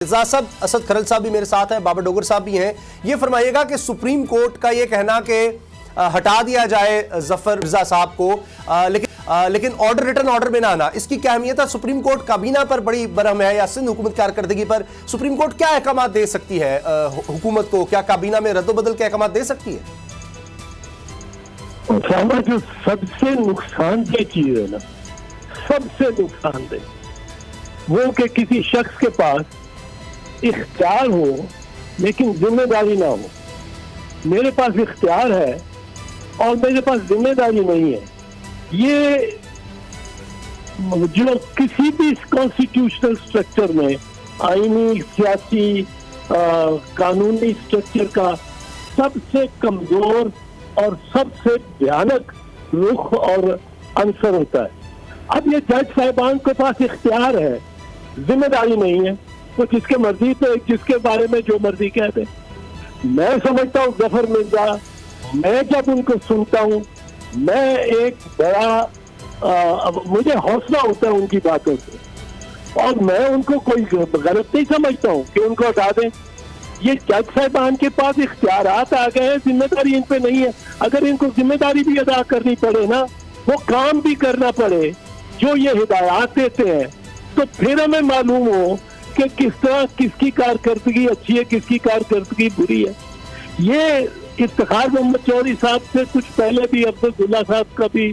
اعتزاز اسد کھرل صاحب بھی میرے ساتھ ہیں, بابر ڈوگر صاحب بھی ہیں. یہ فرمائیے گا کہ سپریم کورٹ کا یہ کہنا کہ ہٹا دیا جائے ظفر مرزا صاحب کو, لیکن آرڈر ریٹرن آرڈر میں نہ آنا, اس کی کیا اہمیت ہے؟ سپریم کورٹ کابینہ پر بڑی برہم ہے, یا سندھ حکومت کارکردگی پر سپریم کورٹ کیا احکامات دے سکتی ہے حکومت کو؟ کیا کابینہ میں رد و بدل کے احکامات دے سکتی ہے؟ اسامہ, جو سب سے نقصان دہ چیز ہے نا, سب سے نقصان دہ وہ کہ کسی شخص کے پاس اختیار ہو لیکن ذمہ داری نہ ہو. میرے پاس اختیار ہے اور میرے پاس ذمہ داری نہیں ہے. یہ جو کسی بھی کانسٹیٹیوشنل اسٹرکچر میں, آئینی, سیاسی, قانونی اسٹرکچر کا سب سے کمزور اور سب سے بھیانک رخ اور عنصر ہوتا ہے. اب یہ جج صاحبان کے پاس اختیار ہے, ذمہ داری نہیں ہے, وہ جس کے مرضی پہ جس کے بارے میں جو مرضی کہتے. میں سمجھتا ہوں ظفر مرزا, میں جب ان کو سنتا ہوں میں ایک بڑا مجھے حوصلہ ہوتا ہے ان کی باتوں سے, اور میں ان کو کوئی غلط نہیں سمجھتا ہوں کہ ان کو ہٹا دیں. یہ جج صاحبان کے پاس اختیارات آ گئے ہیں, ذمہ داری ان پہ نہیں ہے. اگر ان کو ذمہ داری بھی ادا کرنی پڑے نا, وہ کام بھی کرنا پڑے جو یہ ہدایات دیتے ہیں, تو پھر ہمیں معلوم ہو کہ کس طرح کس کی کارکردگی اچھی ہے, کس کی کارکردگی بری ہے. یہ افتخار محمد چودھری صاحب سے کچھ پہلے بھی عبداللہ صاحب کا بھی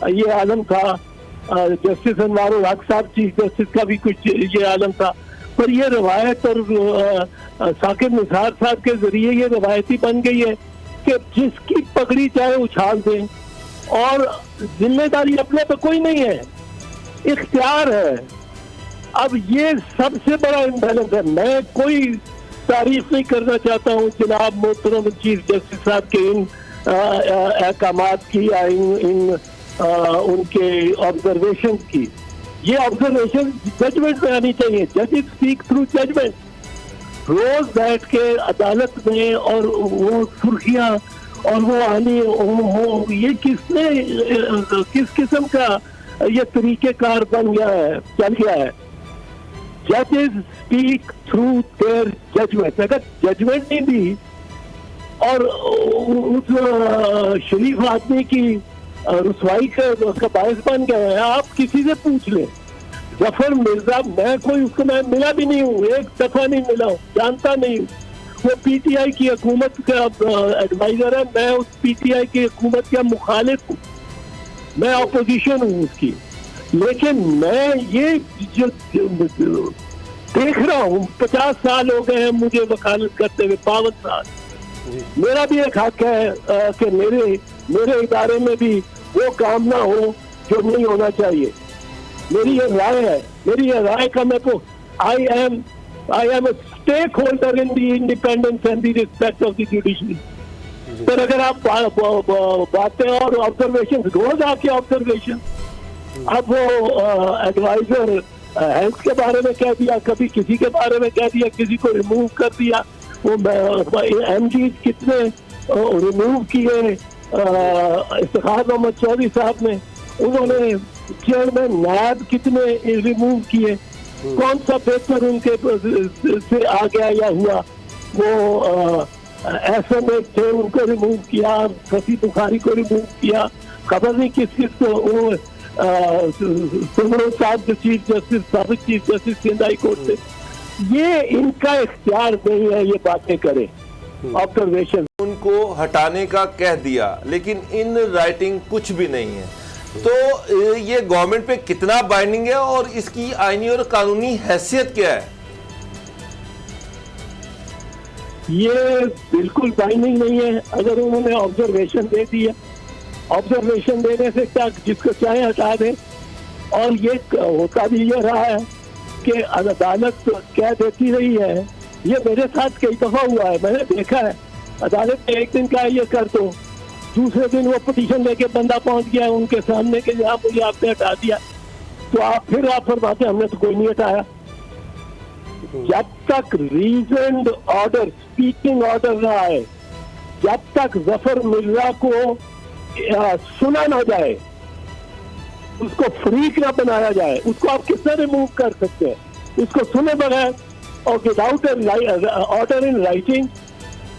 یہ عالم تھا, جسٹس انوار الحق صاحب چیف جسٹس کا بھی کچھ یہ عالم تھا, پر یہ روایت اور ثاقب نثار صاحب کے ذریعے یہ روایتی بن گئی ہے کہ جس کی پگڑی چاہے اچھال دیں, اور ذمہ داری اپنے پہ کوئی نہیں ہے, اختیار ہے. اب یہ سب سے بڑا امبیلنس ہے. میں کوئی تعریف نہیں کرنا چاہتا ہوں جناب محترم چیف جسٹس صاحب کے ان احکامات کی یا ان کے آبزرویشن کی. یہ آبزرویشن ججمنٹ میں آنی چاہیے. ججز اسپیک تھرو ججمنٹ. روز بیٹھ کے عدالت میں اور وہ سرخیاں اور وہ آنی یہ کس نے کس قسم کا یہ طریقہ کار بن گیا ہے, چل گیا ہے. ججز اسپیک تھرو دیئر ججمنٹ. اگر ججمنٹ نہیں دی اور اس شریف آدمی کی رسوائی کا اس کا باعث بن گئے ہیں, آپ کسی سے پوچھ لیں. ظفر مرزا, میں کوئی اس کو میں ملا بھی نہیں ہوں, ایک دفعہ نہیں ملا ہوں, جانتا نہیں ہوں. وہ پی ٹی آئی کی حکومت کا ایڈوائزر ہے, میں اس پی ٹی آئی کی حکومت کا مخالف ہوں, میں اپوزیشن ہوں اس کی. لیکن میں یہ جو دیکھ رہا ہوں, 50 سال ہو گئے ہیں مجھے وکالت کرتے ہوئے, 52 سال. میرا بھی ایک حق ہے کہ میرے ادارے میں بھی وہ کام نہ ہو جو نہیں ہونا چاہیے. میری یہ رائے ہے, میری یہ رائے کا میں کو I am a stakeholder in the independence and the respect of the judiciary. پر اگر آپ باتیں اور آبزرویشن, روز آپ کی آبزرویشن, اب وہ ایڈوائزر ہیلتھ کے بارے میں کہہ دیا, کبھی کسی کے بارے میں کہہ دیا, کسی کو ریموو کر دیا. وہ ایم جی کتنے ریموو کیے افتخار محمد چودھری صاحب نے, انہوں نے چیئرمین نیب کتنے ریموو کیے. کون سا بہتر ان کے سے آ گیا یا ہوا؟ وہ ایس ایم ایک تھے, ان کو ریموو کیا, فصیح بخاری کو ریموو کیا, خبر نہیں کس کو. صاحب جو چیف جسٹس, سابق chief justice Sindh high court سے, یہ ان کا اختیار نہیں ہے یہ باتیں کرے. آبزرویشن ان کو ہٹانے کا کہہ دیا, لیکن ان رائٹنگ کچھ بھی نہیں ہے. تو یہ گورنمنٹ پہ کتنا بائنڈنگ ہے اور اس کی آئینی اور قانونی حیثیت کیا ہے؟ یہ بالکل بائنڈنگ نہیں ہے. اگر انہوں نے آبزرویشن دے دیا, آبزرویشن دینے سے کیا جس کو چاہے ہٹا دیں. اور یہ ہوتا بھی یہ رہا ہے کہ عدالت کہہ دیتی رہی ہے. یہ میرے ساتھ کئی دفعہ ہوا ہے, میں نے دیکھا ہے. عدالت نے ایک دن کہا یہ کر دو, دوسرے دن وہ پٹیشن لے کے بندہ پہنچ گیا ان کے سامنے کہ جہاں مجھے آپ نے ہٹا دیا, تو آپ فرماتے ہم نے تو کوئی نہیں ہٹایا. جب تک ریزنڈ آرڈر, اسپیکنگ آرڈر نہ آئے, جب تک ظفر مرزا کو سنا نہ جائے, اس کو فریق نہ بنایا جائے, اس کو آپ کس طرح ریموو کر سکتے ہیں؟ اس کو سنے بغیر और without order in writing,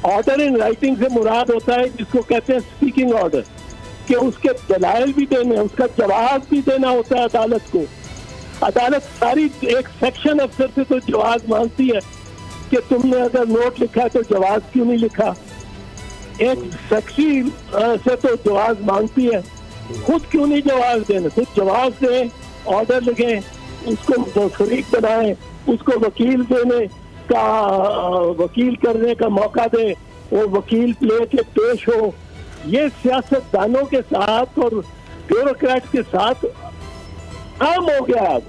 order in writing से मुराद होता है जिसको कहते हैं स्पीकिंग ऑर्डर, कि उसके दलाइल भी देने, उसका जवाब भी देना होता है अदालत को। अदालत सारी एक सेक्शन अफसर से तो जवाब मांगती है कि तुमने अगर नोट लिखा है तो जवाब क्यों नहीं लिखा। एक सेक्रेटरी से तो जवाब मांगती है, खुद क्यों नहीं जवाब देने, खुद जवाब दें, ऑर्डर लिखें, उसको फरीक बनाएं, उसको वकील देने का, वकील करने का मौका दें, वो वकील लेके पेश हो। ये सियासतदानों के साथ और ब्यूरोक्रेट के साथ आम हो गया अब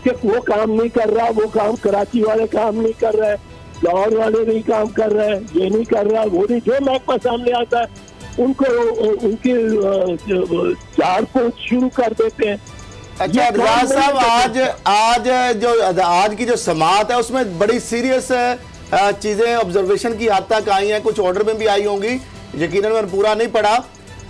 कि वो काम नहीं कर रहा, वो काम कराची वाले काम नहीं कर रहे, लाहौर वाले नहीं काम कर रहे, ये नहीं कर रहा, वो नहीं, जो महकमा सामने आता है उनको उनकी झाड़ पोंछ शुरू कर देते हैं। अच्छा एतजाज साहब, आज की जो समाअत है उसमें बड़ी सीरियस चीजें ऑब्जर्वेशन की हद तक आई हैं, कुछ ऑर्डर में भी आई होंगी, यकीनन मैंने पूरा नहीं पढ़ा,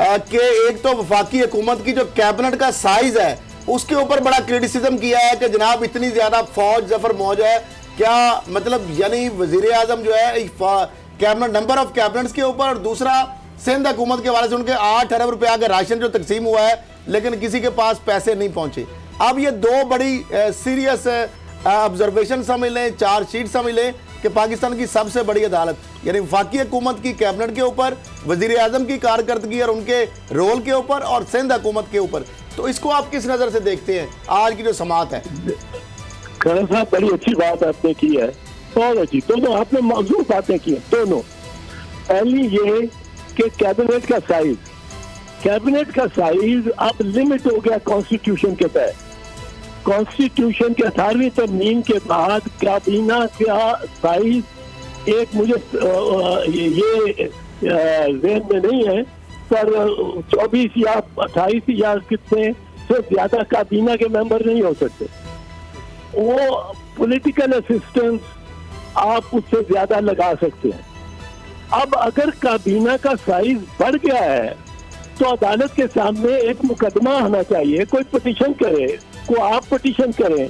कि एक तो वफाकी हुकूमत की जो कैबिनेट का साइज है उसके ऊपर बड़ा क्रिटिसिज्म किया है कि जनाब इतनी ज्यादा फौज जफर मौज है, क्या मतलब, यानी वजीर आजम जो है कैबिनेट, नंबर ऑफ कैबिनेट्स के ऊपर, और दूसरा सिंध हुकूमत के हवाले से उनके 8 अरब रुपया का राशन जो तकसीम हुआ है लेकिन किसी के पास पैसे नहीं पहुंचे। अब ये दो बड़ी सीरियस ऑब्जर्वेशन समझ लें, चार्जशीट समझ लें कि पाकिस्तान की सबसे बड़ी अदालत यानी वफाकी हुकूमत की कैबिनेट के ऊपर, वजीर आजम की कारकर्दगी और उनके रोल के ऊपर, और सिंध हुकूमत के ऊपर, तो इसको आप किस नजर से देखते हैं आज की जो समाअत है? खैर साहब, बड़ी अच्छी बात आपने की है, बहुत अच्छी, दोनों आपने मौजूद बातें की हैं दोनों। पहली ये कि कैबिनेट का साइज अब लिमिट हो गया कॉन्स्टिट्यूशन के तहत। कॉन्स्टिट्यूशन के 18वीं तरमीम के बाद काबीना का साइज एक, मुझे ये ज़हन में नहीं है, पर 24 या 28 या कितने से ज्यादा काबीना के मेंबर नहीं हो सकते। वो पॉलिटिकल असिस्टेंस आप उससे ज्यादा लगा सकते हैं। अब अगर काबीना का साइज बढ़ गया है तो अदालत के सामने एक मुकदमा आना चाहिए, कोई पिटीशन करे, को आप पिटीशन करें,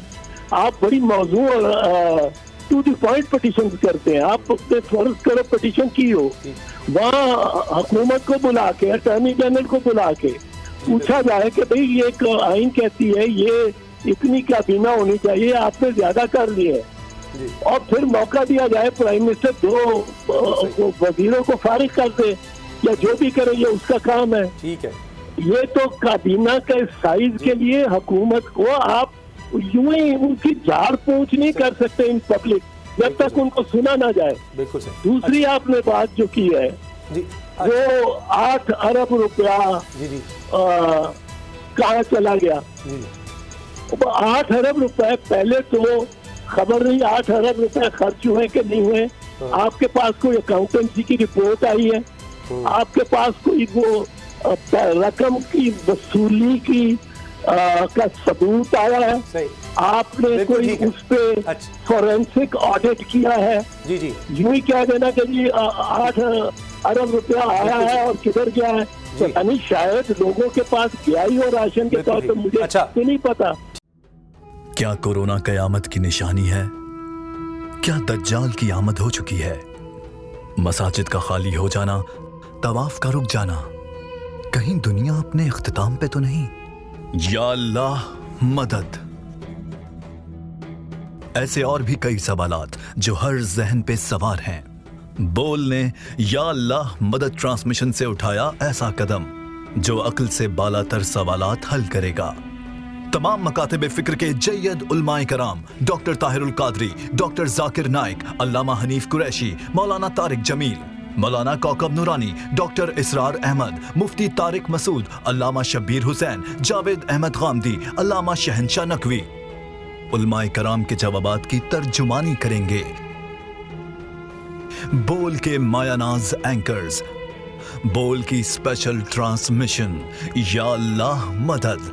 आप बड़ी मौजू टू द पॉइंट पिटीशन करते हैं, आप फर्ज करो पिटीशन की हो, वहाँ हुकूमत को बुला के, अटॉर्नी जनरल को बुला के पूछा जाए कि भाई ये एक आइन कहती है ये इतनी काबीना होनी चाहिए, आपने ज्यादा कर लिए, और फिर मौका दिया जाए प्राइम मिनिस्टर दो वजीरों को फारिग कर दे या जो भी करे, ये उसका काम है। ठीक है, ये तो काबीना के साइज के लिए हुकूमत को आप यूं ही उनकी झाड़ पोंछ नहीं कर सकते इन पब्लिक जब तक उनको सुना ना जाए। बिल्कुल सही। दूसरी आपने बात जो की है जी, वो 8 अरब रुपया कहाँ चला गया? 8 अरब रुपए पहले तो खबर नहीं 8 अरब रुपए खर्च हुए कि नहीं हुए। आपके पास कोई अकाउंटेंसी की रिपोर्ट आई है? आपके पास कोई वो रकम की वसूली की का सबूत आया है? सही। आपने कोई उस पे फॉरेंसिक ऑडिट किया है? जी जी, यूं ही कह देना कि जी 8 अरब रुपया आया है और किधर गया है, यानी शायद लोगों के पास गया ही हो राशन के तौर पर, मुझे तो नहीं पता। क्या कोरोना कयामत की निशानी है? क्या दज्जाल की आमद हो चुकी है? मसाजिद का खाली हो जाना, तवाफ का रुक जाना, कहीं दुनिया अपने इख्तिताम पे तो नहीं? या अल्लाह मदद। ऐसे और भी कई सवालात जो हर जहन पे सवार हैं। बोल ने या अल्लाह मदद ट्रांसमिशन से उठाया ऐसा कदम जो अक्ल से बालातर सवालात हल करेगा। तमाम मकातिब फिक्र के जय्यद उलमाए कराम, डॉक्टर ताहिरुल कादरी, डॉक्टर जाकिर नाइक, अल्लामा हनीफ कुरैशी, मौलाना तारिक जमील, मौलाना कौकब नूरानी, डॉक्टर इसरार अहमद, मुफ्ती तारिक मसूद, अल्लामा शब्बीर हुसैन, जावेद अहमद गामदी, अल्लामा शहनशाह नकवी उलमाए कराम के जवाबात की तर्जुमानी करेंगे। बोल के मायानाज एंकर्स, बोल की स्पेशल ट्रांसमिशन या अल्लाह मदद,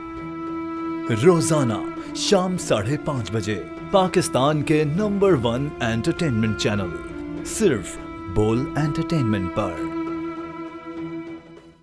रोजाना शाम 5:30 बजे पाकिस्तान के नंबर 1 एंटरटेनमेंट चैनल सिर्फ बोल एंटरटेनमेंट पर।